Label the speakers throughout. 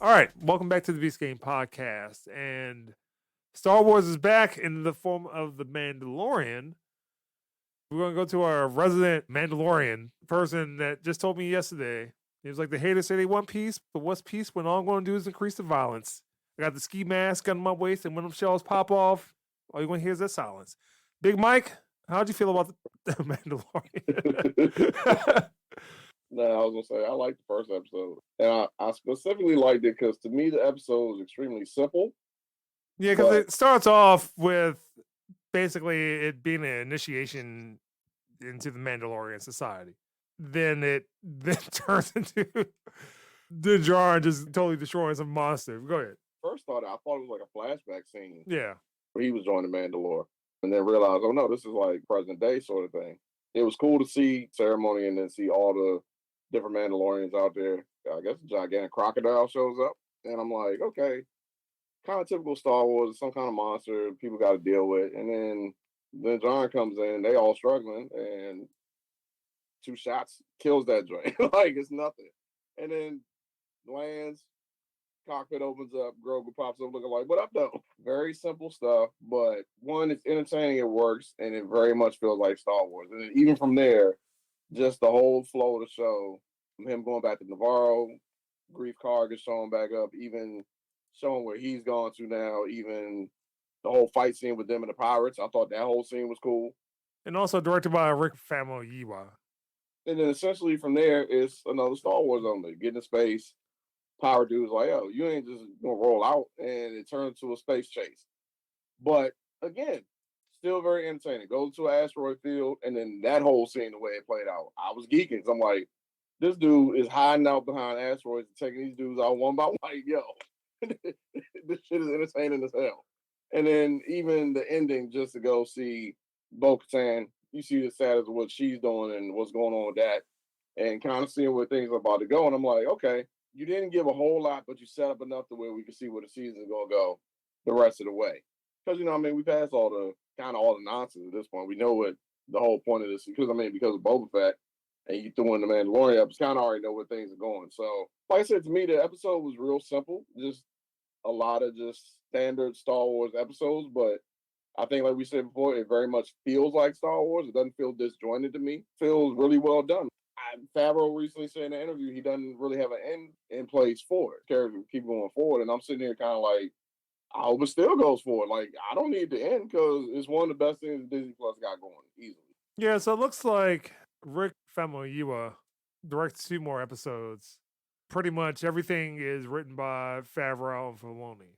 Speaker 1: All right, welcome back to the Beast Game Podcast. And Star Wars is back in the form of the Mandalorian. We're going to go to our resident Mandalorian person that just told me yesterday. He was like, the haters say they want peace, but what's peace when all I'm going to do is increase the violence? I got the ski mask on my waist, and when them shells pop off, all you're going to hear is that silence. Big Mike, how'd you feel about the Mandalorian?
Speaker 2: No, I was gonna say I liked the first episode, and I specifically liked it because to me the episode was extremely simple.
Speaker 1: Yeah, because it starts off with basically it being an initiation into the Mandalorian society. Then it then turns into Din Djarin just totally destroying some monster. Go ahead.
Speaker 2: First thought I thought it was like a flashback scene.
Speaker 1: Yeah,
Speaker 2: where he was joining Mandalore, and then realized, oh no, this is like present day sort of thing. It was cool to see ceremony and then see all the different Mandalorians out there. I guess a gigantic crocodile shows up, and I'm like, okay, kind of typical Star Wars, some kind of monster people got to deal with. And then John comes in, they all struggling, and 2 shots kills that joint. Like it's nothing. And then lands, cockpit opens up, Grogu pops up looking like, what up though? Very simple stuff, but one, it's entertaining, it works, and it very much feels like Star Wars. And even from there, just the whole flow of the show, him going back to Navarro, Grief Karga showing back up, even showing where he's gone to now, even the whole fight scene with them and the pirates. I thought that whole scene was cool.
Speaker 1: and also directed by Rick Famuyiwa.
Speaker 2: And then essentially from there, it's another Star Wars only. Get in space, power dude's like, yo, you ain't just gonna roll out, and it turns to a space chase. But again, still very entertaining. Goes to an asteroid field, and then that whole scene, the way it played out, I was geeking. So I'm like, this dude is hiding out behind asteroids and taking these dudes out one by one. Like, yo, this shit is entertaining as hell. And then even the ending, just to go see Bo-Katan, you see the status of what she's doing and what's going on with that, and kind of seeing where things are about to go. And I'm like, okay, you didn't give a whole lot, but you set up enough to where we can see where the season's gonna go the rest of the way. Because we passed all the nonsense at this point. We know what the whole point of this because because of Boba Fett and you threw in the Mandalorian episode, kind of already know where things are going. So, like I said, to me, the episode was real simple, just a lot of just standard Star Wars episodes. But I think, like we said before, it very much feels like Star Wars. It doesn't feel disjointed to me. It feels really well done. Favreau recently said in an interview he doesn't really have an end in place for it. Character keep going forward, and I'm sitting here kind of like, I hope it still goes forward. Like I don't need the end because it's one of the best things Disney Plus got going easily.
Speaker 1: Yeah, so it looks like Rick Famuyiwa directs 2 more episodes. Pretty much everything is written by Favreau and Filoni.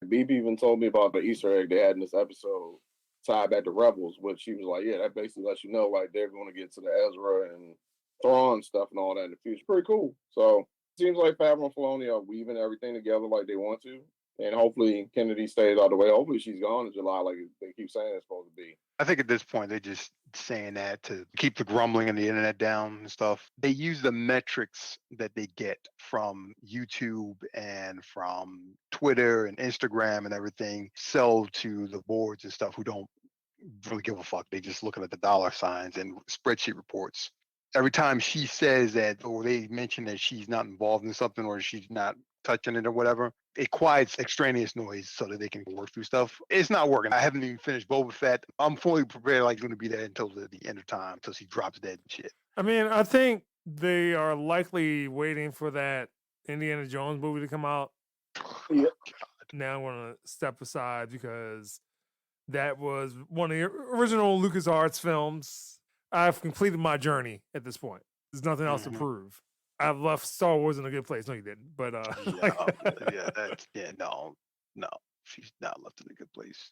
Speaker 2: BB even told me about the Easter egg they had in this episode tied back to Rebels, which she was like, yeah, that basically lets you know like they're going to get to the Ezra and Thrawn stuff and all that in the future. Pretty cool. So it seems like Favreau and Filoni are weaving everything together like they want to. And hopefully Kennedy stays out of the way. Hopefully she's gone in July like they keep saying it's supposed to be.
Speaker 3: I think at this point they're just saying that to keep the grumbling and the internet down and stuff. They use the metrics that they get from YouTube and from Twitter and Instagram and everything, sell to the boards and stuff who don't really give a fuck. They just looking at the dollar signs and spreadsheet reports. Every time she says that, or they mention that she's not involved in something or she's not touching it or whatever, it quiets extraneous noise so that they can work through stuff. It's not working. I haven't even finished Boba Fett. I'm fully prepared like it's going to be there until the end of time, until she drops dead and shit.
Speaker 1: I mean, I think they are likely waiting for that Indiana Jones movie to come out.
Speaker 2: Yep.
Speaker 1: Now I'm going to step aside because that was one of the original LucasArts films. I've completed my journey at this point. There's nothing else to prove. I've left Star Wars in a good place. No, you didn't. But
Speaker 3: no, she's not left in a good place.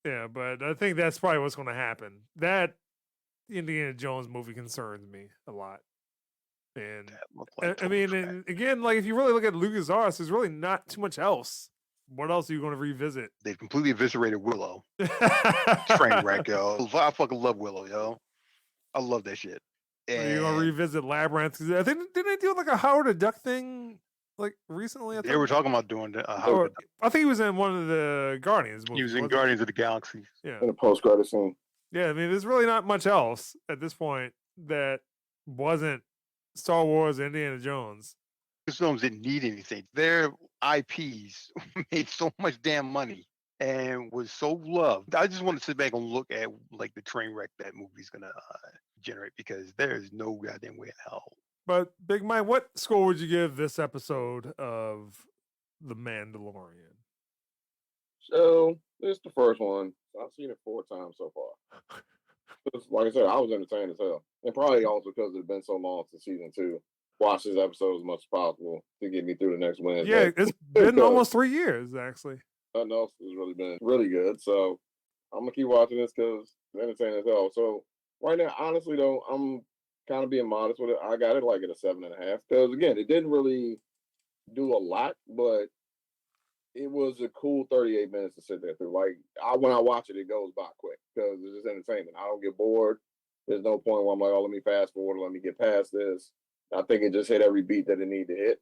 Speaker 1: Yeah, but I think that's probably what's going to happen. That Indiana Jones movie concerns me a lot. And like I mean, and again, like if you really look at LucasArts, there's really not too much else. What else are you going to revisit?
Speaker 3: They've completely eviscerated Willow. Train wreck, yo. I fucking love Willow, yo. I love that shit.
Speaker 1: And you're gonna revisit Labyrinth? I think didn't they do like a Howard the Duck thing like recently?
Speaker 3: They were talking about doing
Speaker 1: Howard. I think he was in one of the Guardians movies.
Speaker 3: He was in Guardians of the Galaxy.
Speaker 1: Yeah,
Speaker 2: in a post-credit scene.
Speaker 1: Yeah, I mean, there's really not much else at this point that wasn't Star Wars, Indiana Jones.
Speaker 3: Films didn't need anything. Their IPs made so much damn money and was so loved. I just want to sit back and look at like the train wreck that movie's gonna generate, because there is no goddamn way in hell.
Speaker 1: But Big Mike, what score would you give this episode of The Mandalorian?
Speaker 2: So this is the first one. I've seen it 4 times so far. Like I said, I was entertained as hell, and probably also because it's been so long since season 2. Watch this episode as much as possible to get me through the next Wednesday.
Speaker 1: Yeah, it's been almost 3 years actually.
Speaker 2: Nothing else has really been really good, so I'm gonna keep watching this because it's entertaining as hell. So right now, honestly though, I'm kind of being modest with it. I got it like at a 7.5 because again, it didn't really do a lot, but it was a cool 38 minutes to sit there through. Like when I watch it, it goes by quick because it's just entertainment. I don't get bored. There's no point where I'm like, oh, let me fast forward, let me get past this. I think it just hit every beat that it needed to hit,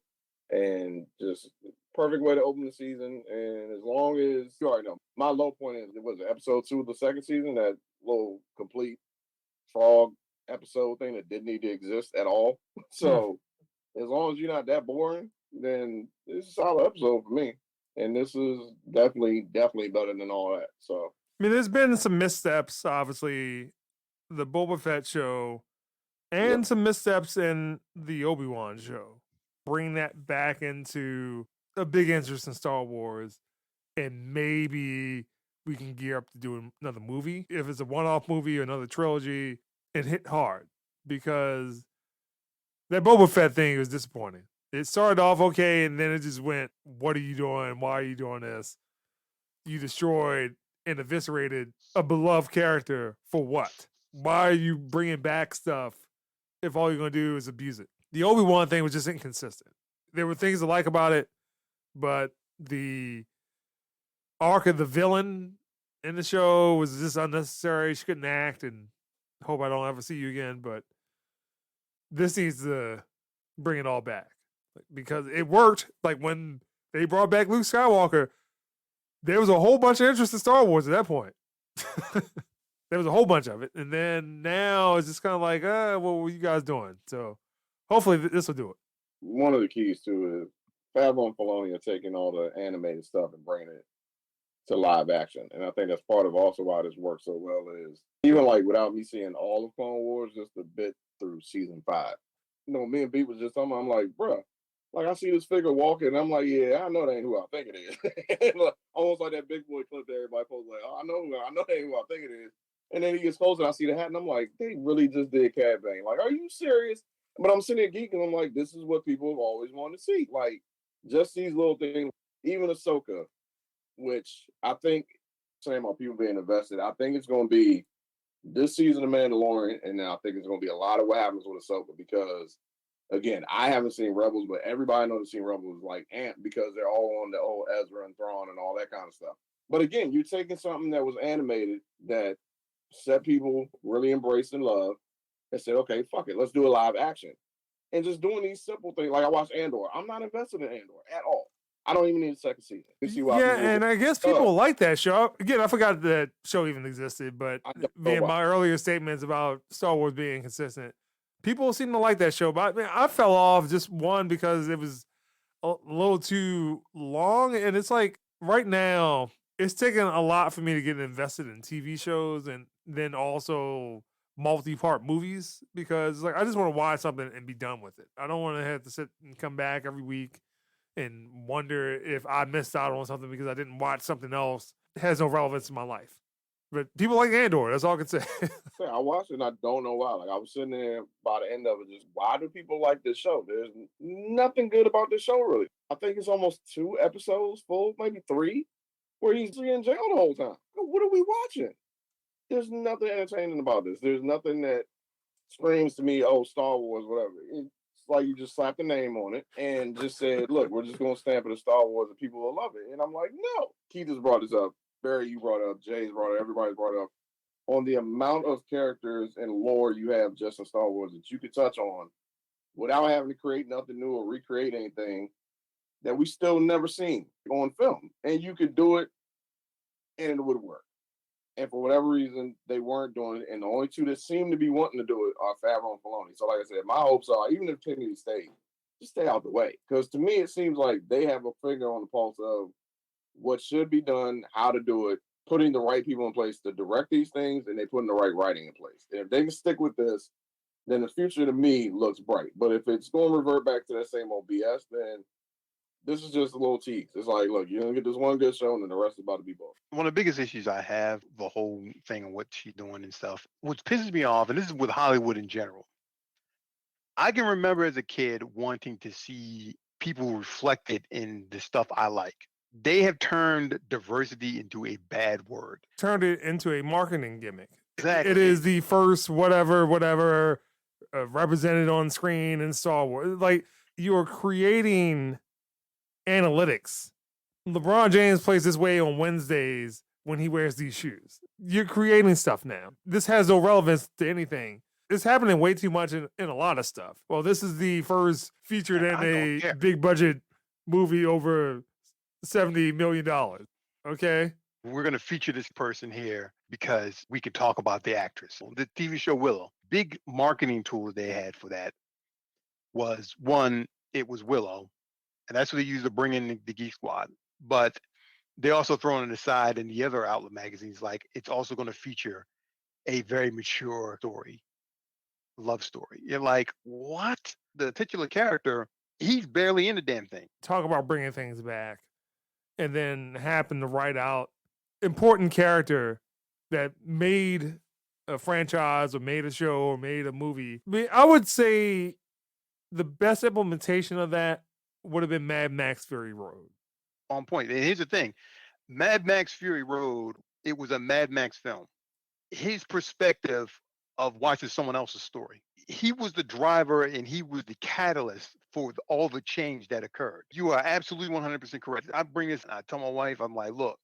Speaker 2: and just perfect way to open the season. And as long as you already know, my low point is it was episode 2 of the second season, that little complete frog episode thing that didn't need to exist at all. So as long as you're not that boring, then it's a solid episode for me. And this is definitely better than all that. So
Speaker 1: I mean, there's been some missteps, obviously, the Boba Fett show, and some missteps in the Obi-Wan show. Bring that back into a big interest in Star Wars, and maybe we can gear up to do another movie. If it's a one-off movie or another trilogy, and hit hard, because that Boba Fett thing was disappointing. It started off okay, and then it just went, what are you doing? Why are you doing this? You destroyed and eviscerated a beloved character for what? Why are you bringing back stuff if all you're going to do is abuse it? The Obi-Wan thing was just inconsistent. There were things to like about it, but the arc of the villain in the show was just unnecessary. She couldn't act, and hope I don't ever see you again, but this needs to bring it all back. Because it worked. Like when they brought back Luke Skywalker, there was a whole bunch of interest in Star Wars at that point. There was a whole bunch of it. And then now it's just kind of like, what were you guys doing? So hopefully this will do it.
Speaker 2: One of the keys to is Favreau and Filoni are taking all the animated stuff and bringing it to live action. And I think that's part of also why this works so well is even like without me seeing all of Clone Wars, just a bit through season 5. Me and B was just talking, I'm like, bruh, like I see this figure walking, and I'm like, yeah, I know that ain't who I think it is. Like, almost like that big boy clip that everybody posts, like, oh, I know that ain't who I think it is. And then he gets closer, and I see the hat, and I'm like, they really just did Cad Bane. Like, are you serious? But I'm sitting there geeking. I'm like, this is what people have always wanted to see. Like, just these little things. Even Ahsoka, which I think, saying about people being invested, I think it's going to be this season of Mandalorian, and then I think it's going to be a lot of what happens with Ahsoka because, again, I haven't seen Rebels, but everybody I know that's seen Rebels is like amped because they're all on the old Ezra and Thrawn and all that kind of stuff. But again, you're taking something that was animated that set people really embraced and loved and said, okay, fuck it, let's do a live action. And just doing these simple things. Like I watched Andor. I'm not invested in Andor at all. I don't even need a second season.
Speaker 1: And I guess people like that show. Again, I forgot that show even existed, but via my earlier statements about Star Wars being inconsistent, people seem to like that show. But I fell off just one because it was a little too long. And it's like right now, it's taking a lot for me to get invested in TV shows and then also multi-part movies because like I just want to watch something and be done with it. I don't want to have to sit and come back every week and wonder if I missed out on something because I didn't watch something else. It has no relevance in my life. But people like Andor, that's all I can say.
Speaker 2: Yeah, I watched it and I don't know why. Like I was sitting there by the end of it, just why do people like this show? There's nothing good about this show, really. I think it's almost 2 episodes full, maybe 3, where he's in jail the whole time. What are we watching? There's nothing entertaining about this. There's nothing that screams to me, oh, Star Wars, whatever. It's like you just slapped a name on it and just said, look, we're just going to stamp it as Star Wars and people will love it. And I'm like, no. Keith has brought this up. Barry, you brought it up. Jay's brought it up. Everybody's brought it up. On the amount of characters and lore you have just in Star Wars that you could touch on without having to create nothing new or recreate anything that we still never seen on film. And you could do it and it would work. And for whatever reason, they weren't doing it. And the only two that seem to be wanting to do it are Favreau and Filoni. So like I said, my hopes are, even if Kennedy stayed, just stay out the way. Because to me, it seems like they have a finger on the pulse of what should be done, how to do it, putting the right people in place to direct these things, and they putting the right writing in place. And if they can stick with this, then the future to me looks bright. But if it's going to revert back to that same old BS, then this is just a little tease. It's like, look, you're gonna get this one good show, and then the rest is about to be both.
Speaker 3: One of the biggest issues I have, the whole thing and what she's doing and stuff, what pisses me off, and this is with Hollywood in general. I can remember as a kid wanting to see people reflected in the stuff I like. They have turned diversity into a bad word.
Speaker 1: Turned it into a marketing gimmick.
Speaker 3: Exactly.
Speaker 1: It is the first whatever represented on screen in Star Wars. Like, you are creating analytics. LeBron James plays this way on Wednesdays when he wears these shoes. You're creating stuff now. This has no relevance to anything. It's happening way too much in a lot of stuff. Well, this is the first featured in a big budget movie over $70 million. Okay?
Speaker 3: We're going to feature this person here because we can talk about the actress. The TV show Willow, big marketing tool they had for that was, one, it was Willow, and that's what they used to bring in the Geek Squad. But they also thrown it aside in the other outlet magazines, like it's also going to feature a very mature story, love story. You're like, what? The titular character, he's barely in the damn thing.
Speaker 1: Talk about bringing things back, and then happen to write out important character that made a franchise or made a show or made a movie. I mean, I would say the best implementation of that would have been Mad Max Fury Road.
Speaker 3: On point. And here's the thing. Mad Max Fury Road, it was a Mad Max film. His perspective of watching someone else's story. He was the driver and he was the catalyst for all the change that occurred. You are absolutely 100% correct. I bring this, I tell my wife, I'm like, look,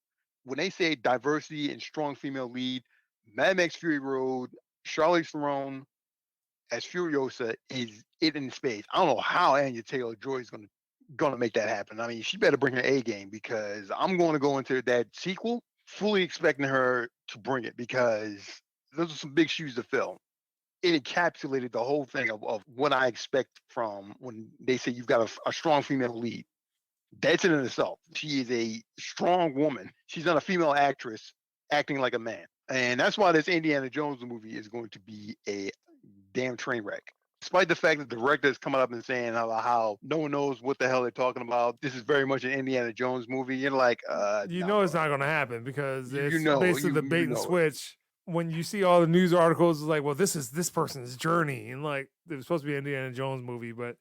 Speaker 3: when they say diversity and strong female lead, Mad Max Fury Road, Charlize Theron as Furiosa is it in space. I don't know how Anya Taylor-Joy is gonna make that happen. I mean, she better bring her A game, because I'm going to go into that sequel fully expecting her to bring it, because those are some big shoes to fill. It encapsulated the whole thing of what I expect from when they say you've got a strong female lead. That's in itself. She is a strong woman. She's not a female actress acting like a man. And that's why this Indiana Jones movie is going to be a damn train wreck. Despite the fact that the director is coming up and saying how no one knows what the hell they're talking about. This is very much an Indiana Jones movie. You're like,
Speaker 1: know it's not going to happen, because it's basically the bait and switch. When you see all the news articles, it's like, well, this is this person's journey. And like, it was supposed to be an Indiana Jones movie, but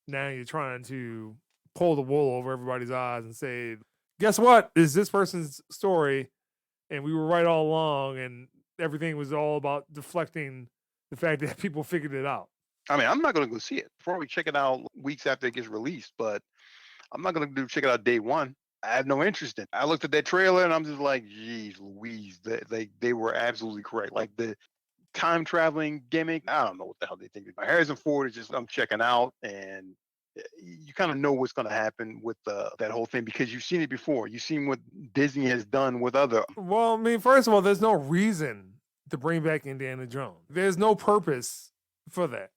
Speaker 1: now you're trying to pull the wool over everybody's eyes and say, guess what? It's this person's story. And we were right all along. And everything was all about deflecting the fact that people figured it out.
Speaker 3: I mean, I'm not going to go see it. Probably check it out weeks after it gets released, but I'm not going to check it out day one. I have no interest in it. I looked at that trailer and I'm just like, geez Louise, they were absolutely correct. Like the time traveling gimmick, I don't know what the hell they think. Harrison Ford is just, I'm checking out, and you kind of know what's going to happen with that whole thing, because you've seen it before. You've seen what Disney has done with other.
Speaker 1: Well, I mean, first of all, there's no reason to bring back Indiana Jones. There's no purpose for that.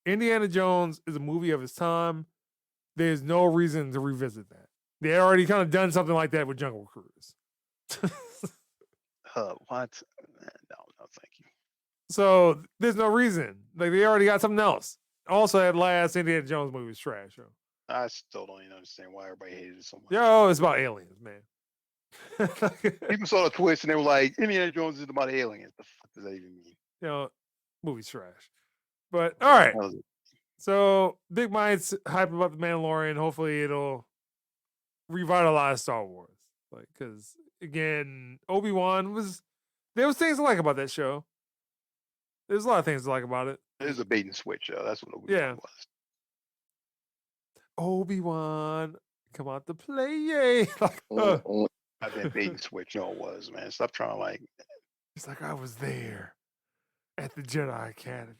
Speaker 1: Indiana Jones is a movie of its time. There's no reason to revisit that. They already kind of done something like that with Jungle Cruise.
Speaker 3: What? No, thank you.
Speaker 1: So there's no reason. Like, they already got something else. Also, that last Indiana Jones movie was trash. Yo.
Speaker 3: I still don't even understand why everybody hated it so much.
Speaker 1: Yo, it's about aliens, man.
Speaker 3: People saw the twist and they were like, Indiana Jones is about aliens. The fuck does that even mean?
Speaker 1: Movie's trash. But all right. So Big Mike's hype about the Mandalorian. Hopefully it'll revitalize Star Wars. Like, because again, Obi-Wan there was things to like about that show. There's a lot of things to like about it.
Speaker 3: It is a bait and switch. That's what Obi-Wan was.
Speaker 1: Obi-Wan, come out to play, yay! Like,
Speaker 3: that bait and switch. No, it was, man. Stop trying to like.
Speaker 1: It's like I was there at the Jedi Academy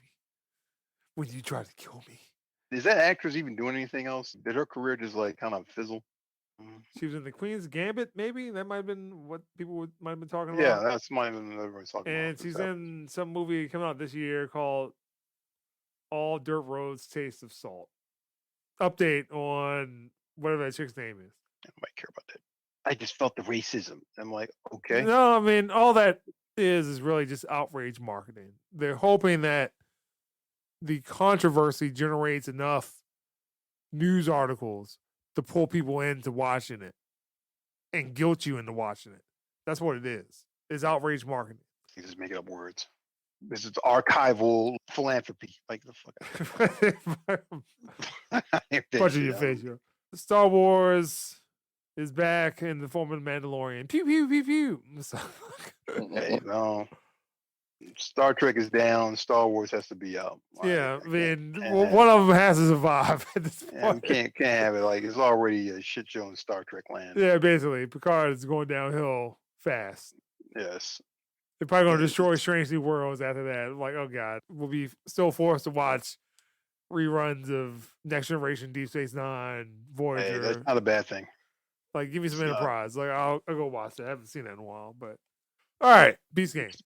Speaker 1: when you tried to kill me.
Speaker 3: Is that actress even doing anything else? Did her career just like kind of fizzle?
Speaker 1: She was in the Queen's Gambit, maybe? That might have been what people might have been talking about.
Speaker 3: Yeah, that's might have been what everybody's talking about.
Speaker 1: And she's in some movie coming out this year called All Dirt Roads Taste of Salt. update on whatever that chick's name is.
Speaker 3: I don't care about that. I just felt the racism. I'm like, okay.
Speaker 1: No, I mean, all that is really just outrage marketing. They're hoping that the controversy generates enough news articles to pull people into watching it and guilt you into watching it. That's what it is. It's outrage marketing.
Speaker 3: He's just making up words. This is archival philanthropy. Like the fuck.
Speaker 1: Punch in your face, yo. Star Wars is back in the form of the Mandalorian. Pew pew pew pew.
Speaker 3: Hey, no. Star Trek is down. Star Wars has to be out.
Speaker 1: Yeah, I mean, one of them has to survive at this point.
Speaker 3: We can't have it. Like, it's already a shit show in Star Trek land.
Speaker 1: Yeah, basically, Picard is going downhill fast.
Speaker 3: Yes.
Speaker 1: They're probably going to destroy Strange New Worlds after that. Like, oh god, we'll be still forced to watch reruns of Next Generation, Deep Space Nine, Voyager.
Speaker 3: Hey, that's not a bad thing.
Speaker 1: Like, give me some Enterprise. Like, I'll go watch that. I haven't seen that in a while, but all right, Beast Game.